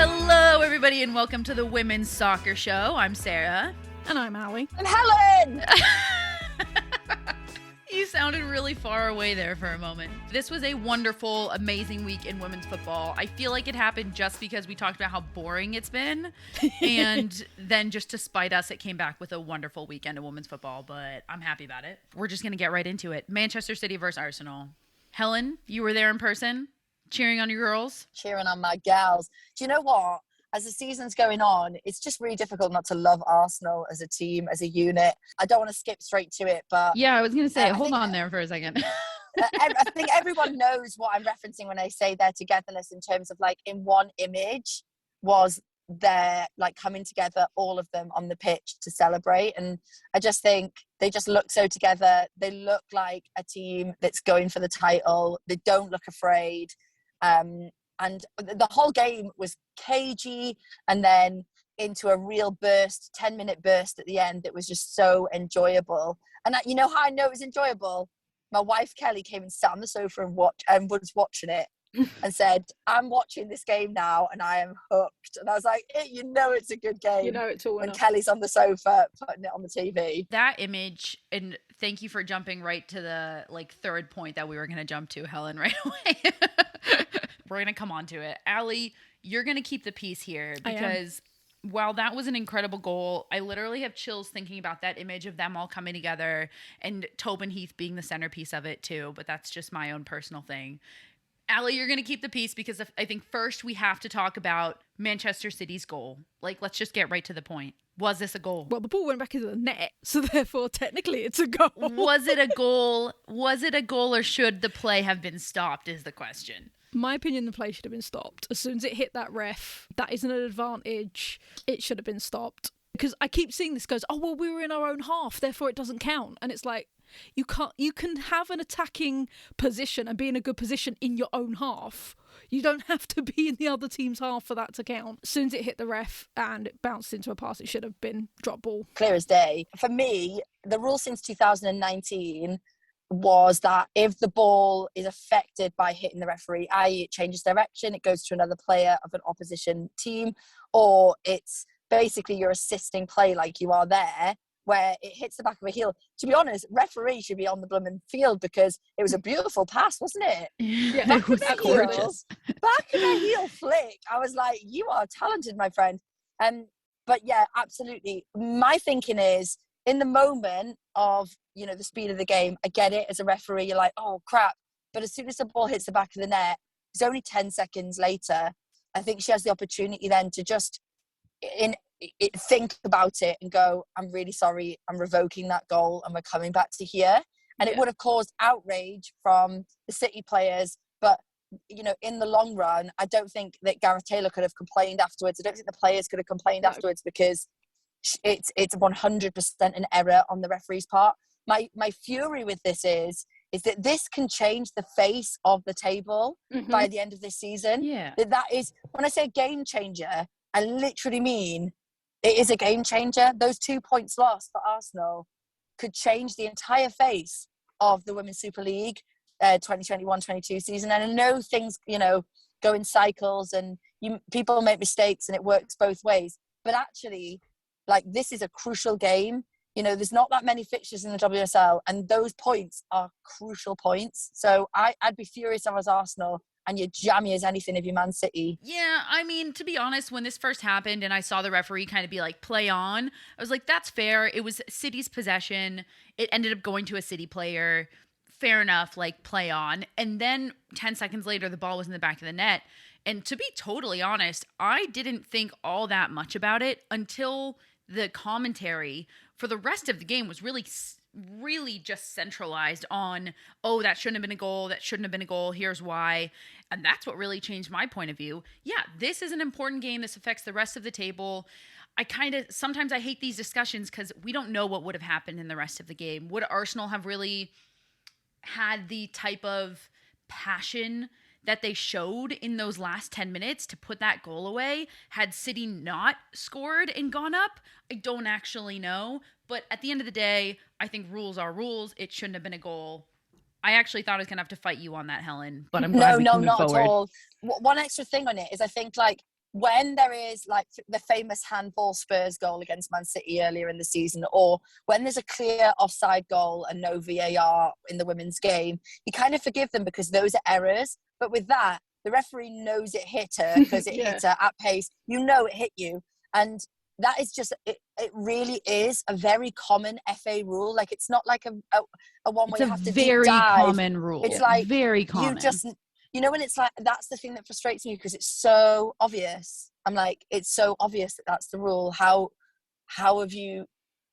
Hello, everybody, and welcome to the Women's Soccer Show. I'm Sara. And I'm Allie. And Helen! You sounded really far away there for a moment. This was a wonderful, amazing week in women's football. I feel like it happened just because we talked about how boring it's been. And then just to spite us, it came back with a wonderful weekend of women's football. But I'm happy about it. We're just going to get right into it. Manchester City versus Arsenal. Helen, you were there in person, cheering on your girls? Cheering on my gals. Do you know what? As the season's going on, it's just really difficult not to love Arsenal as a team, as a unit. I don't want to skip straight to it, but... Yeah, I was going to say, hold on there for a second. I think everyone knows what I'm referencing when I say their togetherness in terms of, like, in one image was their, like, coming together, all of them on the pitch to celebrate. And I just think they just look so together. They look like a team that's going for the title. They don't look afraid. And the whole game was cagey and then into a real burst, 10-minute burst at the end that was just so enjoyable. And you know how I know it was enjoyable? My wife, Kelly, came and sat on the sofa and was watching it and said, I'm watching this game now and I am hooked. And I was like, you know it's a good game. You know it's all when enough. Kelly's on the sofa putting it on the TV. That image, and thank you for jumping right to the third point that we were going to jump to, Helen, right away. We're going to come on to it. Allie, you're going to keep the peace here because while that was an incredible goal, I literally have chills thinking about that image of them all coming together and Tobin Heath being the centerpiece of it too, but that's just my own personal thing. Allie, you're going to keep the peace because I think first we have to talk about Manchester City's goal. Let's just get right to the point. Was this a goal? Well, the ball went back into the net, so therefore, technically, it's a goal. Was it a goal? Was it a goal, or should the play have been stopped is the question. My opinion, the play should have been stopped. As soon as it hit that ref, that isn't an advantage. It should have been stopped. Because I keep seeing this goes, oh, well, we were in our own half, therefore it doesn't count. And it's like, you can have an attacking position and be in a good position in your own half. You don't have to be in the other team's half for that to count. As soon as it hit the ref and it bounced into a pass, it should have been drop ball. Clear as day. For me, the rule since 2019 was that if the ball is affected by hitting the referee, i.e. it changes direction, it goes to another player of an opposition team, or it's basically you're assisting play like you are there, where it hits the back of a heel. To be honest, referee should be on the blooming field because it was a beautiful pass, wasn't it? Yeah, it was gorgeous. Back of a heel flick. I was like, you are talented, my friend. But yeah, absolutely. My thinking is, in the moment of, the speed of the game, I get it as a referee, you're like, oh crap. But as soon as the ball hits the back of the net, it's only 10 seconds later. I think she has the opportunity then to just think about it and go, I'm really sorry, I'm revoking that goal and we're coming back to here. And it would have caused outrage from the City players. But, in the long run, I don't think that Gareth Taylor could have complained afterwards. I don't think the players could have complained afterwards because it's 100% an error on the referee's part. My fury with this is that this can change the face of the table by the end of this season. Yeah. That is, when I say game changer, I literally mean it is a game changer. Those 2 points lost for Arsenal could change the entire face of the Women's Super League 2021-22 season. And I know things, go in cycles and people make mistakes and it works both ways. But actually, this is a crucial game. There's not that many fixtures in the WSL, and those points are crucial points. So I'd be furious if I was Arsenal and you're jammy as anything if you're Man City. Yeah, I mean, to be honest, when this first happened and I saw the referee kind of be like, play on, I was like, that's fair. It was City's possession. It ended up going to a City player. Fair enough, play on. And then 10 seconds later, the ball was in the back of the net. And to be totally honest, I didn't think all that much about it until the commentary for the rest of the game was really just centralized on, oh, that shouldn't have been a goal. That shouldn't have been a goal. Here's why. And that's what really changed my point of view. Yeah, this is an important game. This affects the rest of the table. Sometimes I hate these discussions because we don't know what would have happened in the rest of the game. Would Arsenal have really had the type of passion that they showed in those last 10 minutes to put that goal away had City not scored and gone up? I don't actually know. But at the end of the day, I think rules are rules. It shouldn't have been a goal. I actually thought I was going to have to fight you on that, Helen. But I'm glad we can move not forward. at all. One extra thing on it is I think, like, when there is like the famous handball Spurs goal against Man City earlier in the season, or when there's a clear offside goal and no VAR in the women's game, you kind of forgive them because those are errors. But with that, the referee knows it hit her because it hit her at pace. You know it hit you. And that is just, it really is a very common FA rule. Like, it's not like a one where you have to deep dive. It's a very common rule. It's like, very common. When it's like, that's the thing that frustrates me because it's so obvious. I'm like, it's so obvious that that's the rule. How do you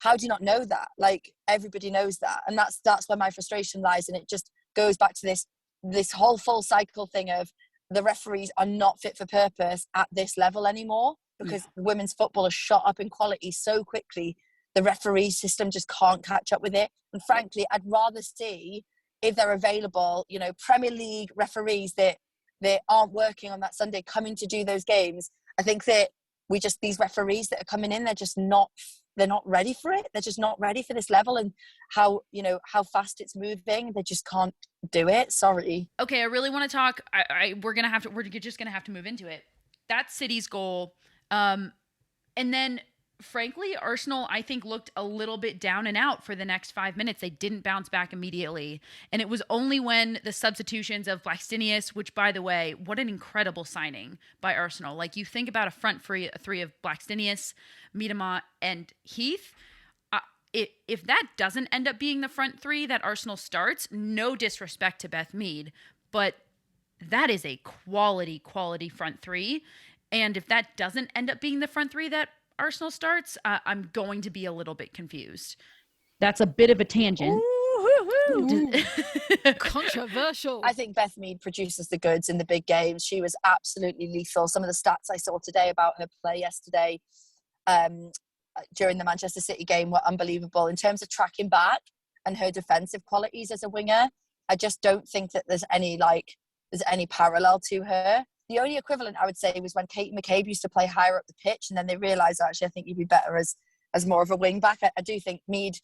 not know that? Like, everybody knows that. And that's where my frustration lies. And it just goes back to this whole full cycle thing of the referees are not fit for purpose at this level anymore because women's football has shot up in quality so quickly. The referee system just can't catch up with it. And frankly, I'd rather see, if they're available, Premier League referees that aren't working on that Sunday coming to do those games. I think that these referees that are coming in, they're not ready for it. They're just not ready for this level and how fast it's moving. They just can't do it. Sorry. Okay, I really want to talk. We're just gonna have to move into it. That's City's goal. And then frankly, Arsenal, I think, looked a little bit down and out for the next 5 minutes. They didn't bounce back immediately. And it was only when the substitutions of Blackstenius, which, by the way, what an incredible signing by Arsenal. Like, you think about a front three of Blackstenius, Miedema, and Heath. If that doesn't end up being the front three that Arsenal starts, no disrespect to Beth Mead, but that is a quality front three. And if that doesn't end up being the front three that Arsenal starts, I'm going to be a little bit confused. That's a bit of a tangent. Controversial. I think Beth Mead produces the goods in the big games. She was absolutely lethal. Some of the stats I saw today about her play yesterday during the Manchester City game were unbelievable. In terms of tracking back and her defensive qualities as a winger, I just don't think that there's any parallel to her. The only equivalent I would say was when Katie McCabe used to play higher up the pitch, and then they realised, actually, I think you'd be better as more of a wing back. I do think Mead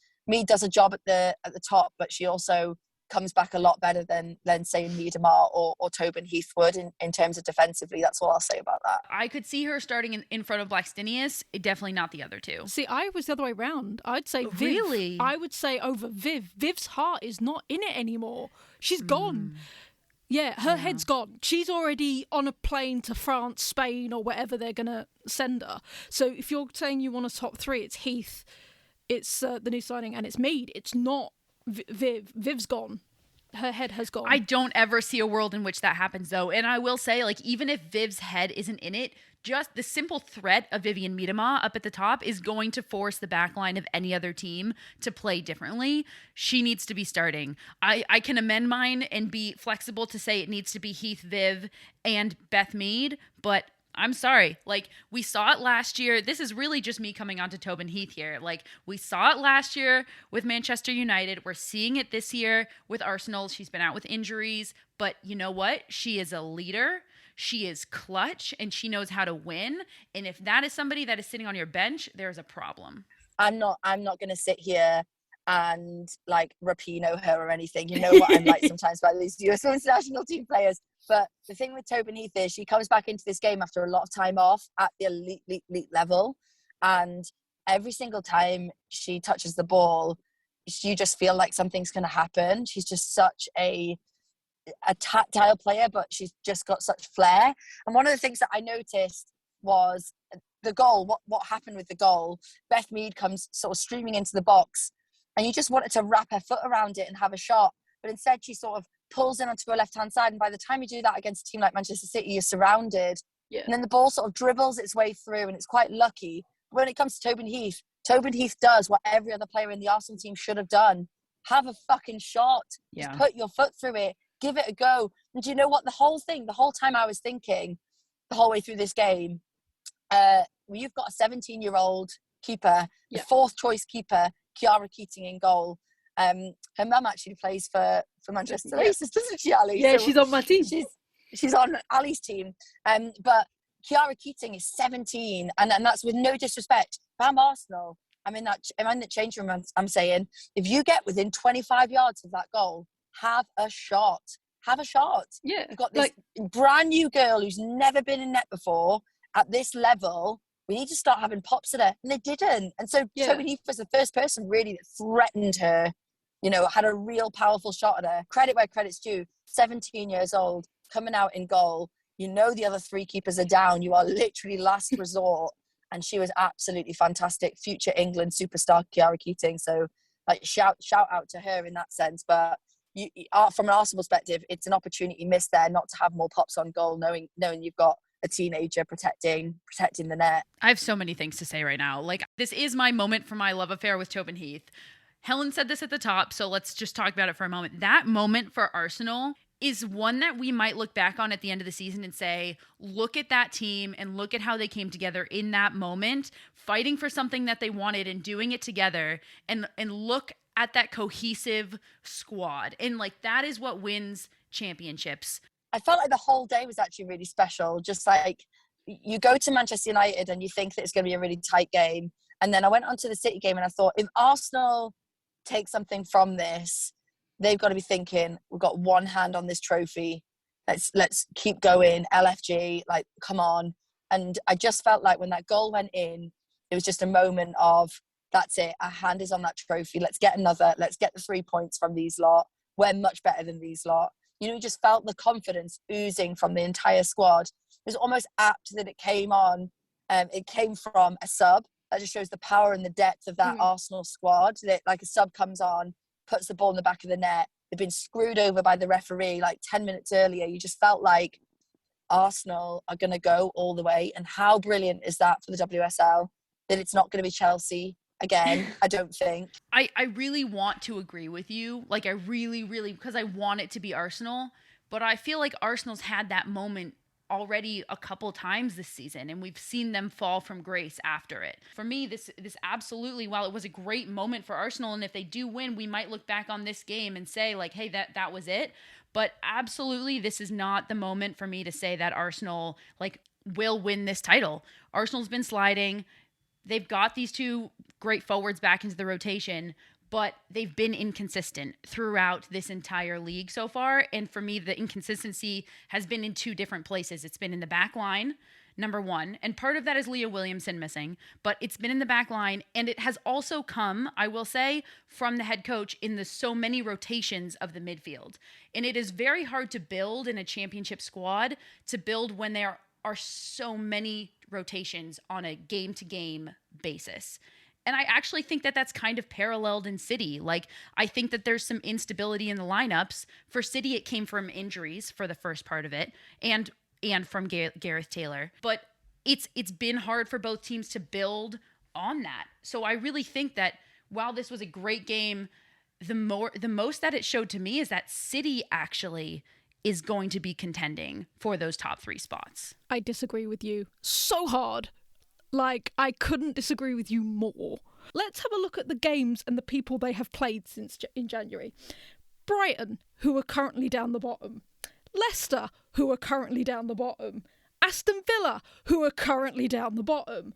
does a job at the top, but she also comes back a lot better than say Miedema or Tobin Heath would in terms of defensively. That's all I'll say about that. I could see her starting in front of Blackstenius, definitely not the other two. See, I was the other way around. I'd say Viv. Really? I would say over Viv. Viv's heart is not in it anymore. She's gone. Yeah, her head's gone. She's already on a plane to France, Spain, or wherever they're going to send her. So if you're saying you want a top three, it's Heath, it's the new signing, and it's Mead. It's not Viv. Viv's gone. Her head has gone. I don't ever see a world in which that happens, though. And I will say, like, even if Viv's head isn't in it, just the simple threat of Vivian Miedema up at the top is going to force the backline of any other team to play differently. She needs to be starting. I can amend mine and be flexible to say it needs to be Heath, Viv, and Beth Mead, but I'm sorry. Like, we saw it last year. This is really just me coming on to Tobin Heath here. Like, we saw it last year with Manchester United. We're seeing it this year with Arsenal. She's been out with injuries, but you know what? She is a leader. She is clutch, and she knows how to win. And if that is somebody that is sitting on your bench, there's a problem. I'm not going to sit here and like Rapinoe her or anything. You know what I'm like sometimes about these US women's national team players. But the thing with Tobin Heath is she comes back into this game after a lot of time off at the elite level. And every single time she touches the ball, you just feel like something's going to happen. She's just such a tactile player, but she's just got such flair. And one of the things that I noticed was the goal. What happened with the goal? Beth Mead comes sort of streaming into the box, and you just wanted to wrap her foot around it and have a shot, but instead she sort of pulls in onto her left hand side, and by the time you do that against a team like Manchester City, you're surrounded. And then the ball sort of dribbles its way through, and it's quite lucky. When it comes to Tobin Heath does what every other player in the Arsenal team should have done: have a fucking shot. Just put your foot through it. Give it a go. And do you know what? The whole time I was thinking, the whole way through this game, you've got a 17-year-old keeper, the fourth choice keeper, Chiara Keating in goal. Her mum actually plays for Manchester United, doesn't she, Allie? Yeah, so she's on my team. She's on Allie's team. But Chiara Keating is 17, and that's with no disrespect. If I'm Arsenal, I'm in the change room. I'm saying, if you get within 25 yards of that goal, have a shot. Have a shot. Yeah. You've got this brand new girl who's never been in net before, at this level, we need to start having pops at her. And they didn't. And so Tobin Heath was the first person really that threatened her, had a real powerful shot at her. Credit where credit's due. 17 years old, coming out in goal. The other 3 keepers are down. You are literally last resort. And she was absolutely fantastic. Future England superstar Kiara Keating. So shout out to her in that sense. But from an Arsenal perspective, it's an opportunity missed there not to have more pops on goal, knowing you've got a teenager protecting the net. I have so many things to say right now. This is my moment for my love affair with Tobin Heath. Helen said this at the top, so let's just talk about it for a moment. That moment for Arsenal is one that we might look back on at the end of the season and say, look at that team and look at how they came together in that moment, fighting for something that they wanted and doing it together, and look at that cohesive squad. And that is what wins championships. I felt like the whole day was actually really special. Just you go to Manchester United and you think that it's going to be a really tight game. And then I went on to the City game and I thought, if Arsenal take something from this, they've got to be thinking, we've got one hand on this trophy. Let's keep going. LFG, come on. And I just felt like when that goal went in, it was just a moment of, that's it. Our hand is on that trophy. Let's get another. Let's get the 3 points from these lot. We're much better than these lot. You just felt the confidence oozing from the entire squad. It was almost apt that it came on. It came from a sub. That just shows the power and the depth of that Arsenal squad. That a sub comes on, puts the ball in the back of the net. They've been screwed over by the referee 10 minutes earlier. You just felt like Arsenal are going to go all the way. And how brilliant is that for the WSL? That it's not going to be Chelsea again, I don't think. I really want to agree with you. I really, really, because I want it to be Arsenal. But I feel like Arsenal's had that moment already a couple times this season, and we've seen them fall from grace after it. For me, this absolutely, while it was a great moment for Arsenal, and if they do win, we might look back on this game and say hey, that was it. But absolutely, this is not the moment for me to say that Arsenal will win this title. Arsenal's been sliding. They've got these 2 great forwards back into the rotation, but they've been inconsistent throughout this entire league so far. And for me, the inconsistency has been in 2 different places. It's been in the back line, number 1, and part of that is Leah Williamson missing, but it's been in the back line, and it has also come, I will say, from the head coach in the so many rotations of the midfield. And it is very hard to build in a championship squad, to build when there are so many rotations on a game-to-game basis. And I actually think that that's kind of paralleled in City. I think that there's some instability in the lineups. For City, it came from injuries for the first part of it, and from Gareth Taylor. But it's been hard for both teams to build on that. So I really think that while this was a great game, the most that it showed to me is that City actually is going to be contending for those top 3 spots. I disagree with you so hard. I couldn't disagree with you more. Let's have a look at the games and the people they have played since in January. Brighton, who are currently down the bottom. Leicester, who are currently down the bottom. Aston Villa, who are currently down the bottom.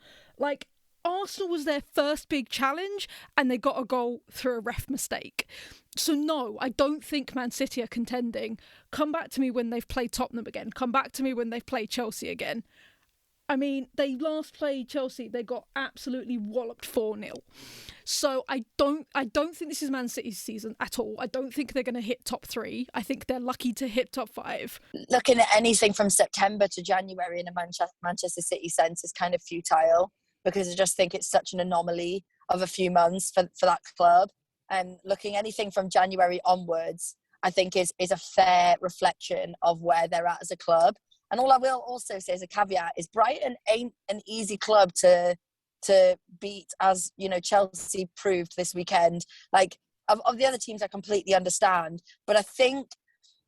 Arsenal was their first big challenge and they got a goal through a ref mistake. So no, I don't think Man City are contending. Come back to me when they've played Tottenham again. Come back to me when they've played Chelsea again. I mean, they last played Chelsea, they got absolutely walloped 4-0. So I don't think this is Man City's season at all. I don't think they're going to hit top 3. I think they're lucky to hit top 5. Looking at anything from September to January in a Manchester City sense is kind of futile, because I just think it's such an anomaly of a few months for that club. And looking anything from January onwards, I think is a fair reflection of where they're at as a club. And all I will also say as a caveat is Brighton ain't an easy club to beat, as Chelsea proved this weekend. Of the other teams, I completely understand, but I think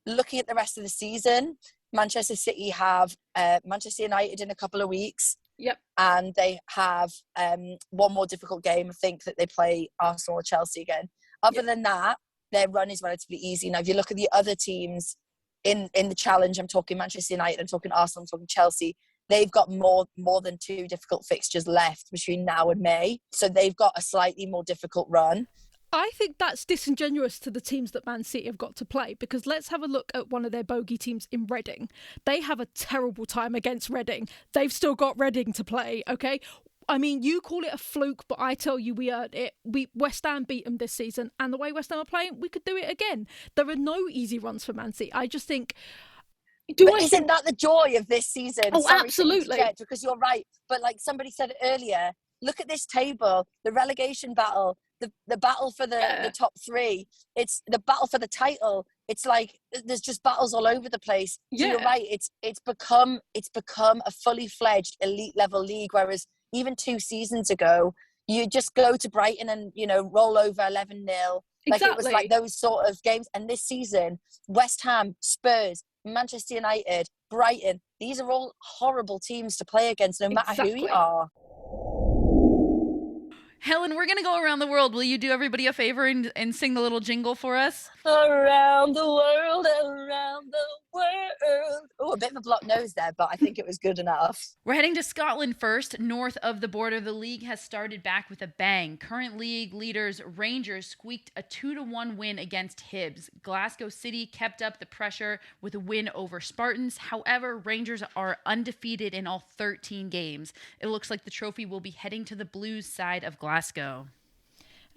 looking at the rest of the season, Manchester City have Manchester United in a couple of weeks. Yep. And they have one more difficult game. I think that they play Arsenal or Chelsea again. Other than that, their run is relatively easy. Now, if you look at the other teams in the challenge, I'm talking Manchester United, I'm talking Arsenal, I'm talking Chelsea, they've got more than 2 difficult fixtures left between now and May. So they've got a slightly more difficult run. I think that's disingenuous to the teams that Man City have got to play, because let's have a look at one of their bogey teams in Reading. They have a terrible time against Reading. They've still got Reading to play, okay? I mean, you call it a fluke, but I tell you we earned it. West Ham beat them this season, and the way West Ham are playing, we could do it again. There are no easy runs for Man City. I just think... Isn't that the joy of this season? Oh, Sorry absolutely. to interject, because you're right. But like somebody said earlier, look at this table, the relegation battle, the battle for the top three. It's the battle for the title. It's like there's just battles all over the place. So you're right. It's become a fully fledged elite level league. Whereas even 2 seasons ago, you just go to Brighton and roll over 11-0. Like it was like those sort of games. And this season, West Ham, Spurs, Manchester United, Brighton, these are all horrible teams to play against, no matter who you are. Helen, we're going to go around the world. Will you do everybody a favor and sing the little jingle for us? Around the world, around the world. Oh, a bit of a blocked nose there, but I think it was good enough. We're heading to Scotland first. North of the border, the league has started back with a bang. Current league leaders Rangers squeaked a 2-1 win against Hibs. Glasgow City kept up the pressure with a win over Spartans. However, Rangers are undefeated in all 13 games. It looks like the trophy will be heading to the Blues side of Glasgow.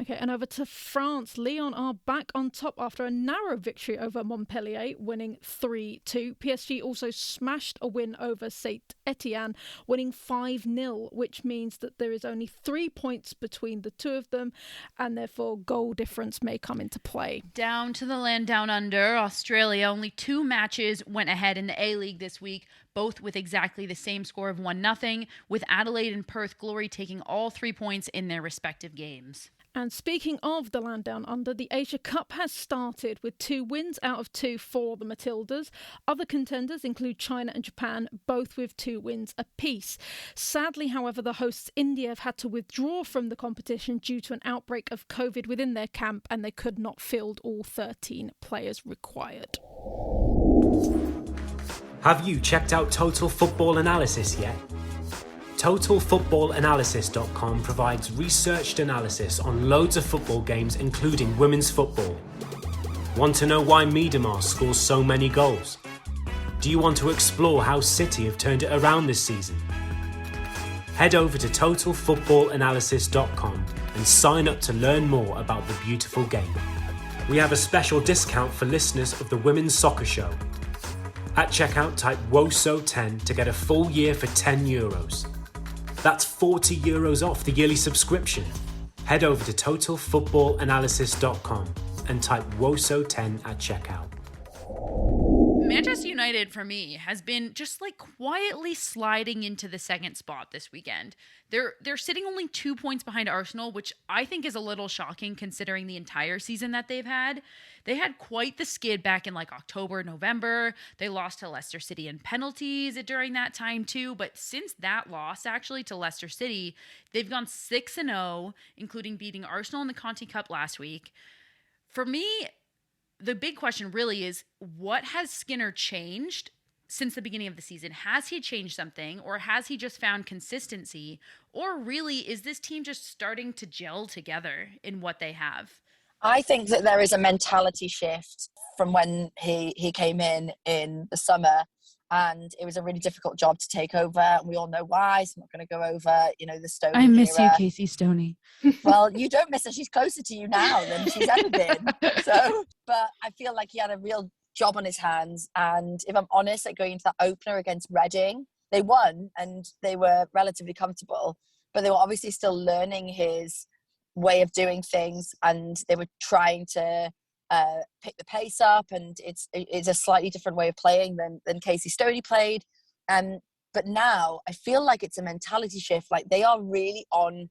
Okay, and over to France. Lyon are back on top after a narrow victory over Montpellier, winning 3-2. PSG also smashed a win over Saint Etienne, winning 5-0, which means that there is only 3 points between the two of them, and therefore goal difference may come into play. Down to the land down under, Australia. Only 2 matches went ahead in the A-League this week, both with exactly the same score of 1-0, with Adelaide and Perth Glory taking all 3 points in their respective games. And speaking of the land down under, the Asia Cup has started with 2 wins out of 2 for the Matildas. Other contenders include China and Japan, both with 2 wins apiece. Sadly, however, the hosts India have had to withdraw from the competition due to an outbreak of COVID within their camp, and they could not field all 13 players required. Have you checked out Total Football Analysis yet? TotalFootballAnalysis.com provides researched analysis on loads of football games, including women's football. Want to know why Miedemar scores so many goals? Do you want to explore how City have turned it around this season? Head over to TotalFootballAnalysis.com and sign up to learn more about the beautiful game. We have a special discount for listeners of the Women's Soccer Show. At checkout, type WOSO10 to get a full year for €10. That's €40 off the yearly subscription. Head over to TotalFootballAnalysis.com and type WOSO10 at checkout. Manchester United, for me, has been just like quietly sliding into the second spot this weekend. They're sitting only 2 points behind Arsenal, which I think is a little shocking considering the entire season that they've had. They had quite the skid back in like October, November. They lost to Leicester City in penalties during that time too. But since that loss actually to Leicester City, they've gone 6-0, including beating Arsenal in the Conti Cup last week. For me, the big question really is, what has Skinner changed since the beginning of the season? Has he changed something, or has he just found consistency? Or really, is this team just starting to gel together in what they have? I think that there is a mentality shift from when he came in the summer, and it was a really difficult job to take over. And we all know why, so I'm not going to go over, the Stoney I miss era. you, Casey Stoney. Well, you don't miss her. She's closer to you now than she's ever been. So, but I feel like he had a real job on his hands. And if I'm honest, like going into that opener against Reading, they won and they were relatively comfortable, but they were obviously still learning his way of doing things, and they were trying to pick the pace up, and it's a slightly different way of playing than Casey Stoney played. But now I feel like it's a mentality shift. Like they are really on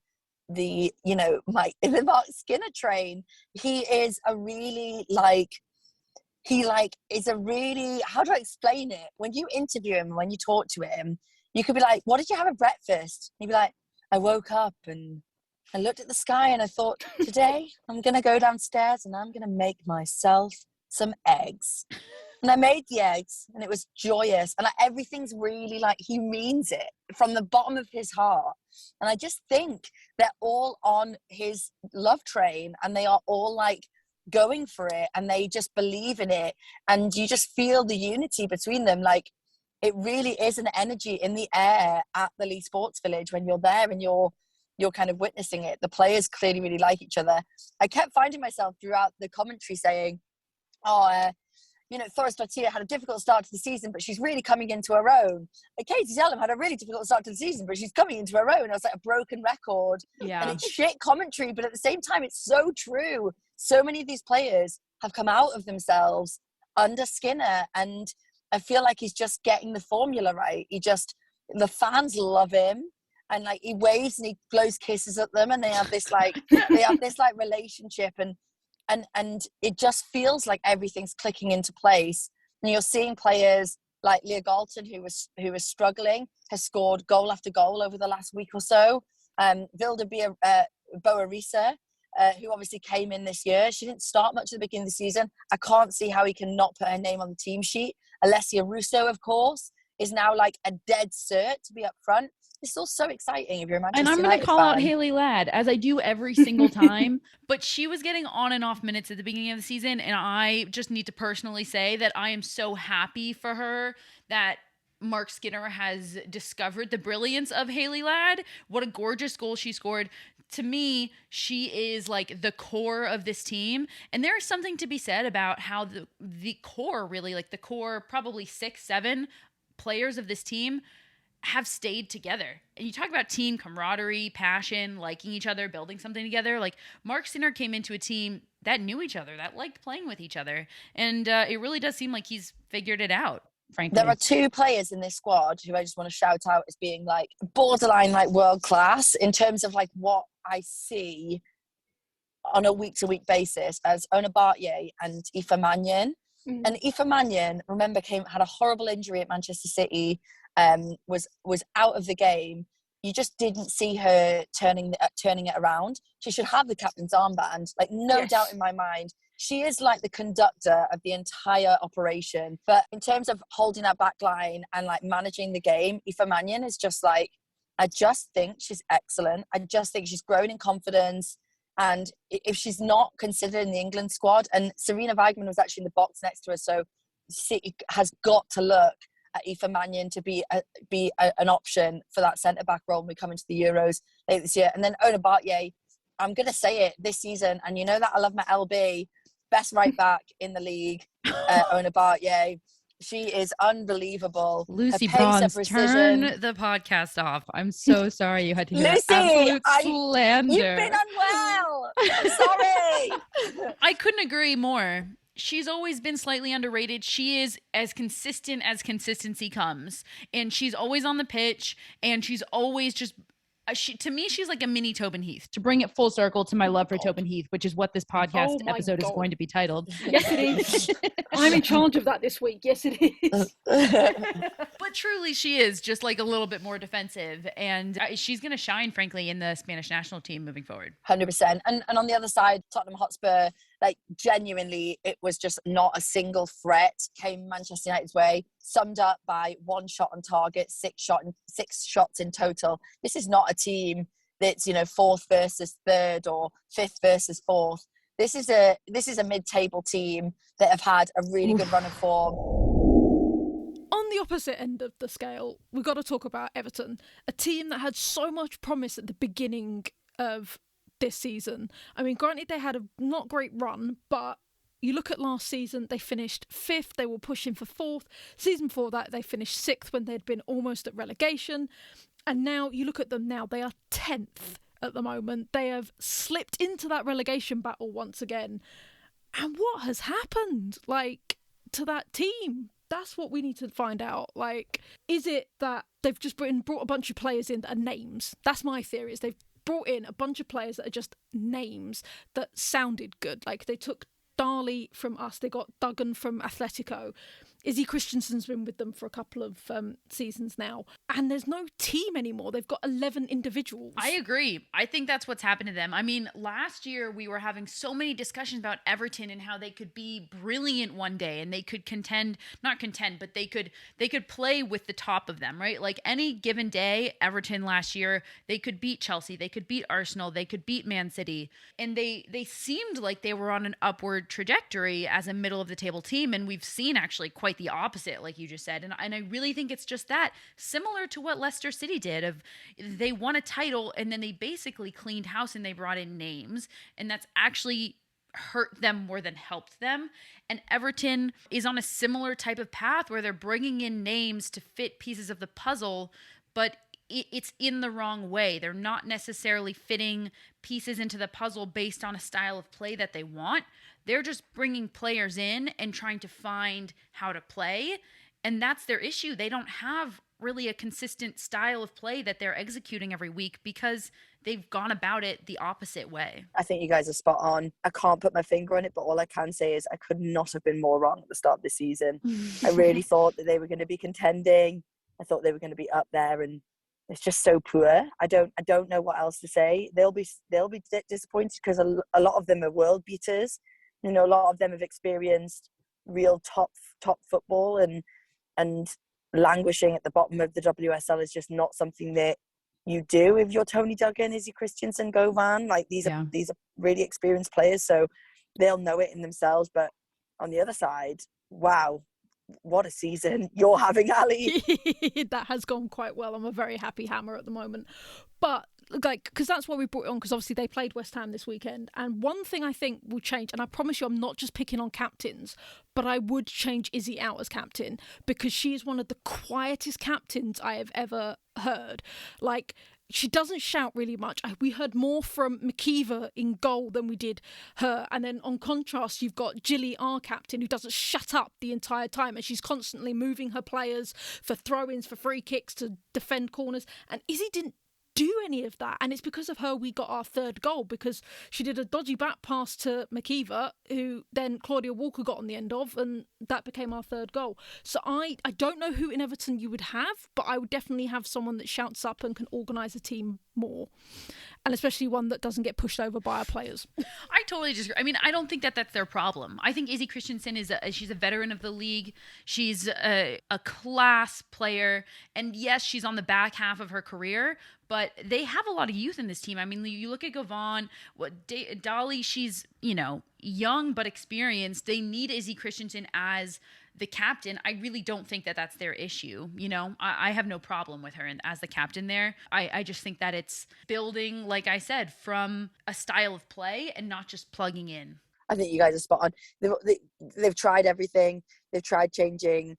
the Mark Skinner train. He is a really how do I explain it? When you interview him, when you talk to him, you could be like, what did you have at breakfast? And he'd be like, I woke up and I looked at the sky and I thought, today I'm going to go downstairs and I'm going to make myself some eggs. And I made the eggs and it was joyous. And like, everything's really like, he means it from the bottom of his heart. And I just think they're all on his love train and they are all like going for it and they just believe in it. And you just feel the unity between them. Like, it really is an energy in the air at the Lee Sports Village when you're there and you're kind of witnessing it. The players clearly really like each other. I kept finding myself throughout the commentary saying, Thoris Dottier had a difficult start to the season, but she's really coming into her own. Like, Katie Zellum had a really difficult start to the season, but she's coming into her own. I was like a broken record. Yeah. And it's shit commentary, but at the same time, it's so true. So many of these players have come out of themselves under Skinner, and I feel like he's just getting the formula right. The fans love him. And like he waves and he blows kisses at them, and they have this relationship, and it just feels like everything's clicking into place. And you're seeing players like Leah Galton, who was struggling, has scored goal after goal over the last week or so. Vilda Boarisa, who obviously came in this year, she didn't start much at the beginning of the season. I can't see how he can not put her name on the team sheet. Alessia Russo, of course, is now like a dead cert to be up front. It's all so exciting if you're a Manchester And I'm going to call out Hayley Ladd, as I do every single time. But she was getting on and off minutes at the beginning of the season, and I just need to personally say that I am so happy for her that Mark Skinner has discovered the brilliance of Hayley Ladd. What a gorgeous goal she scored. To me, she is like the core of this team. And there is something to be said about how the core, really, like the core, probably 6-7 players of this team have stayed together. And you talk about team camaraderie, passion, liking each other, building something together. Like, Mark Skinner came into a team that knew each other, that liked playing with each other. And it really does seem like he's figured it out, frankly. There are two players in this squad who I just want to shout out as being like borderline like world class in terms of like what I see on a week-to-week basis as Ona Bartier and Aoife Mannion. Mm. And Aoife Mannion, remember, had a horrible injury at Manchester City, was out of the game. You just didn't see her turning it around. She should have the captain's armband, like no doubt in my mind. She is like the conductor of the entire operation. But in terms of holding that back line and like managing the game, Aoife Mannion is just like, I just think she's excellent. I just think she's grown in confidence. And if she's not considered in the England squad, and Serena Weigmann was actually in the box next to her, so City has got to look at Aoife Mannion to be an option for that centre-back role when we come into the Euros later this year. And then Ona Bartier, I'm going to say it this season, and you know that I love my LB, best right-back in the league, Ona Bartier. She is unbelievable. Lucy Bronze, turn the podcast off. I'm so sorry you had to hear Lucy, that absolute slander. You've been unwell. I'm sorry. I couldn't agree more. She's always been slightly underrated. She is as consistent as consistency comes. And she's always on the pitch. And she's always just... to me, she's like a mini Tobin Heath. To bring it full circle to my love for Tobin Heath, which is what this podcast episode is going to be titled. Yes, it is. I'm in charge of that this week. Yes, it is. But truly, she is just like a little bit more defensive. And she's going to shine, frankly, in the Spanish national team moving forward. 100%. And on the other side, Tottenham Hotspur, like genuinely, it was just not a single threat came Manchester United's way, summed up by one shot on target, six shots in total. This is not a team that's, fourth versus third or fifth versus fourth. This is a mid-table team that have had a really good run of form. On the opposite end of the scale, we've got to talk about Everton, a team that had so much promise at the beginning of this season. I mean, granted, they had a not great run, but you look at last season, they finished 5th, they were pushing for 4th. Season before that, they finished 6th when they'd been almost at relegation. And now you look at them now, they are 10th at the moment. They have slipped into that relegation battle once again. And what has happened, to that team? That's what we need to find out. Is it that they've just brought a bunch of players in that are names? That's my theory, is they've brought in a bunch of players that are just names that sounded good. They took Darley from us. They got Duggan from Atletico. Izzy Christensen's been with them for a couple of seasons now. And there's no team anymore. They've got 11 individuals. I agree. I think that's what's happened to them. I mean, last year we were having so many discussions about Everton and how they could be brilliant one day and they could not contend, but they could play with the top of them, right? Like any given day, Everton last year, they could beat Chelsea, they could beat Arsenal, they could beat Man City. And they seemed like they were on an upward trajectory as a middle of the table team. And we've seen actually quite the opposite, like you just said. And I really think it's just that, similar to what Leicester City did. Of they won a title and then they basically cleaned house and they brought in names, and that's actually hurt them more than helped them. And Everton is on a similar type of path where they're bringing in names to fit pieces of the puzzle, but it's in the wrong way. They're not necessarily fitting pieces into the puzzle based on a style of play that they want. They're just bringing players in and trying to find how to play. And that's their issue. They don't have really a consistent style of play that they're executing every week because they've gone about it the opposite way. I think you guys are spot on. I can't put my finger on it, but all I can say is I could not have been more wrong at the start of the season. I really thought that they were going to be contending. I thought they were going to be up there, and it's just so poor. I don't know what else to say. They'll be disappointed because a lot of them are world beaters. You know, a lot of them have experienced real top football, and languishing at the bottom of the WSL is just not something that you do if you're Tony Duggan, Izzy Christensen, Govan. Like these are really experienced players, so they'll know it in themselves. But on the other side, wow, what a season you're having, Allie. That has gone quite well. I'm a very happy Hammer at the moment. But like, because that's why we brought it on, because obviously they played West Ham this weekend. And one thing I think will change, and I promise you I'm not just picking on captains, but I would change Izzy out as captain because she is one of the quietest captains I have ever heard. Like, she doesn't shout really much. We heard more from McKeever in goal than we did her. And then on contrast, you've got Gilly, our captain, who doesn't shut up the entire time. And she's constantly moving her players for throw-ins, for free kicks, to defend corners. And Izzy didn't do any of that, and it's because of her we got our third goal, because she did a dodgy back pass to McKeever, who then Claudia Walker got on the end of, and that became our third goal. So I don't know who in Everton you would have, but I would definitely have someone that shouts up and can organise a team more, and especially one that doesn't get pushed over by our players. I totally disagree. I mean, I don't think that that's their problem. I think Izzy Christensen she's a veteran of the league. She's a class player, and yes, she's on the back half of her career, but they have a lot of youth in this team. I mean, you look at Govan, Dolly, she's, young but experienced. They need Izzy Christensen as the captain. I really don't think that that's their issue. I have no problem with her as the captain there. I just think that it's building, like I said, from a style of play and not just plugging in. I think you guys are spot on. They've tried everything. They've tried changing,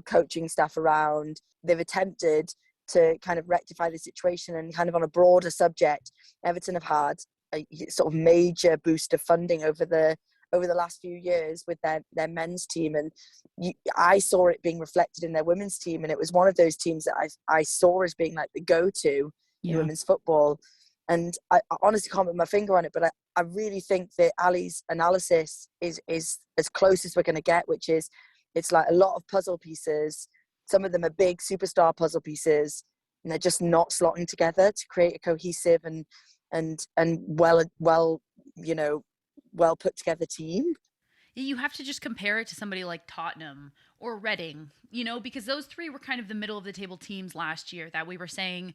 coaching staff around. They've attempted to kind of rectify the situation, and kind of on a broader subject, Everton have had a sort of major boost of funding over the last few years with their men's team, and I saw it being reflected in their women's team, and it was one of those teams that I saw as being like the go-to in women's football. And I honestly can't put my finger on it, but I really think that Allie's analysis is as close as we're going to get, which is it's like a lot of puzzle pieces. Some of them are big superstar puzzle pieces, and they're just not slotting together to create a cohesive and well put together team. You have to just compare it to somebody like Tottenham or Reading, because those three were kind of the middle of the table teams last year that we were saying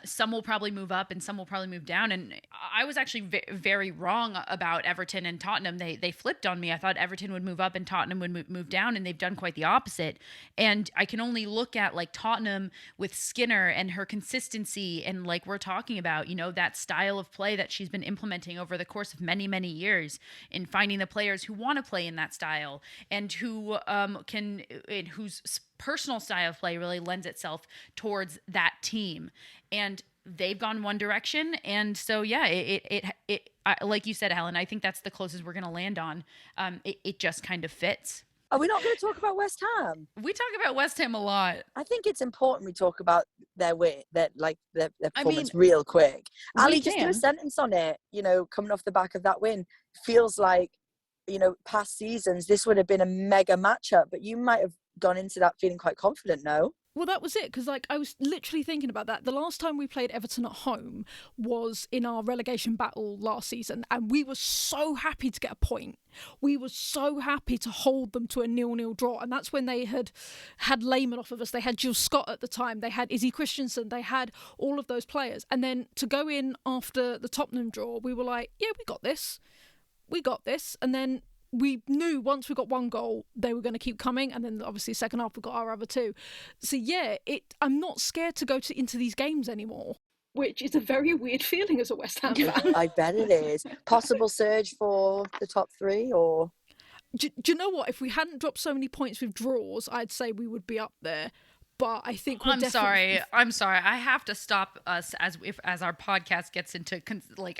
some will probably move up and some will probably move down. And I was actually very wrong about Everton and Tottenham. They flipped on me. I thought Everton would move up and Tottenham would move down, and they've done quite the opposite. And I can only look at like Tottenham with Skinner and her consistency, and like we're talking about, that style of play that she's been implementing over the course of many, many years, in finding the players who want to play in that style and who whose personal style of play really lends itself towards that team. And they've gone one direction. And so, like you said, Helen, I think that's the closest we're going to land on. It just kind of fits. Are we not going to talk about West Ham? We talk about West Ham a lot. I think it's important we talk about their performance real quick. Allie, just do a sentence on it. Coming off the back of that win, feels like past seasons, this would have been a mega matchup, but you might have gone into that feeling quite confident, no? Well, that was it, because I was literally thinking about that. The last time we played Everton at home was in our relegation battle last season, and we were so happy to get a point. We were so happy to hold them to a 0-0 draw, and that's when they had Lehman off of us. They had Jill Scott at the time. They had Izzy Christensen. They had all of those players. And then to go in after the Tottenham draw, we were like, yeah, we got this. We got this. And then we knew once we got one goal, they were going to keep coming, and then obviously second half we got our other two. So yeah, I'm not scared to go into these games anymore, which is a very weird feeling as a West Ham fan. I bet it is. Possible surge for the top three, or do you know what? If we hadn't dropped so many points with draws, I'd say we would be up there. But I think I'm sorry. I have to stop us as our podcast gets into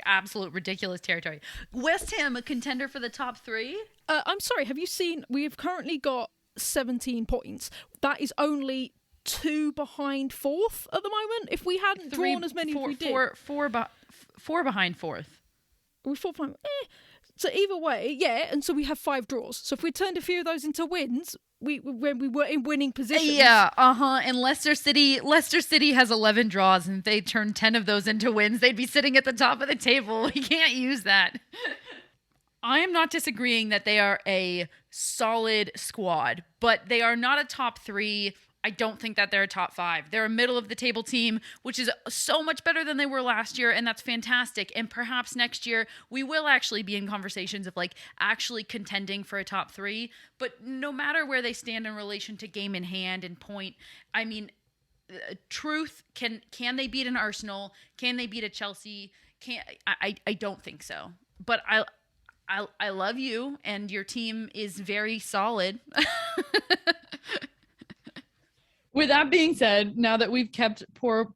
absolute ridiculous territory. West Ham a contender for the top three? I'm sorry. Have you seen? We've currently got 17 points. That is only 2 behind fourth at the moment. If we hadn't drawn as many as we did, four behind fourth. We're 4 behind. So either way, yeah. And so we have 5 draws. So if we turned a few of those into wins, when we were in winning positions. Yeah, and Leicester City has 11 draws, and if they turn 10 of those into wins, they'd be sitting at the top of the table. We can't use that. I am not disagreeing that they are a solid squad, but they are not a top 3. I don't think that they're a top 5. They're a middle of the table team, which is so much better than they were last year, and that's fantastic. And perhaps next year we will actually be in conversations of actually contending for a top 3. But no matter where they stand in relation to game in hand and point, I mean, truth, can they beat an Arsenal? Can they beat a Chelsea? I don't think so. But I love you, and your team is very solid. With that being said, now that we've kept poor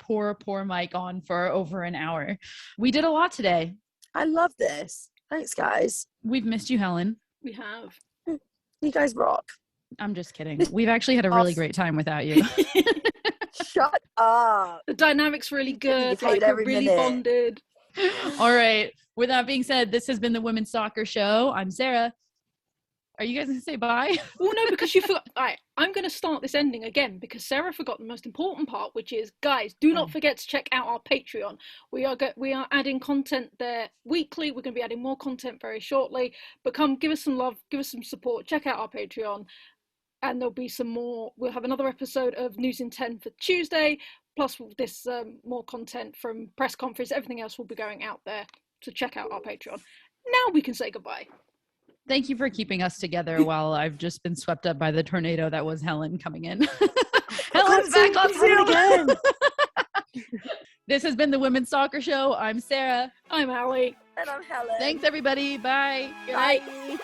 Mike on for over an hour, we did a lot today. I love this. Thanks, guys. We've missed you, Helen. We have. You guys rock. I'm just kidding. We've actually had a really great time without you. Shut up. The dynamic's really good. We're really bonded. All right. With that being said, this has been the Women's Soccer Show. I'm Sara. Are you guys going to say bye? Well, no, because you forgot. All right, I'm going to start this ending again because Sara forgot the most important part, which is, guys, do not forget to check out our Patreon. We are adding content there weekly. We're going to be adding more content very shortly. But come, give us some love, give us some support. Check out our Patreon, and there'll be some more. We'll have another episode of News in 10 for Tuesday, plus this more content from press conference. Everything else will be going out there. So check out our Patreon. Now we can say goodbye. Thank you for keeping us together while I've just been swept up by the tornado that was Helen coming in. Helen's back on field again. This has been the Women's Soccer Show. I'm Sara. I'm Allie. And I'm Helen. Thanks, everybody. Bye. Bye.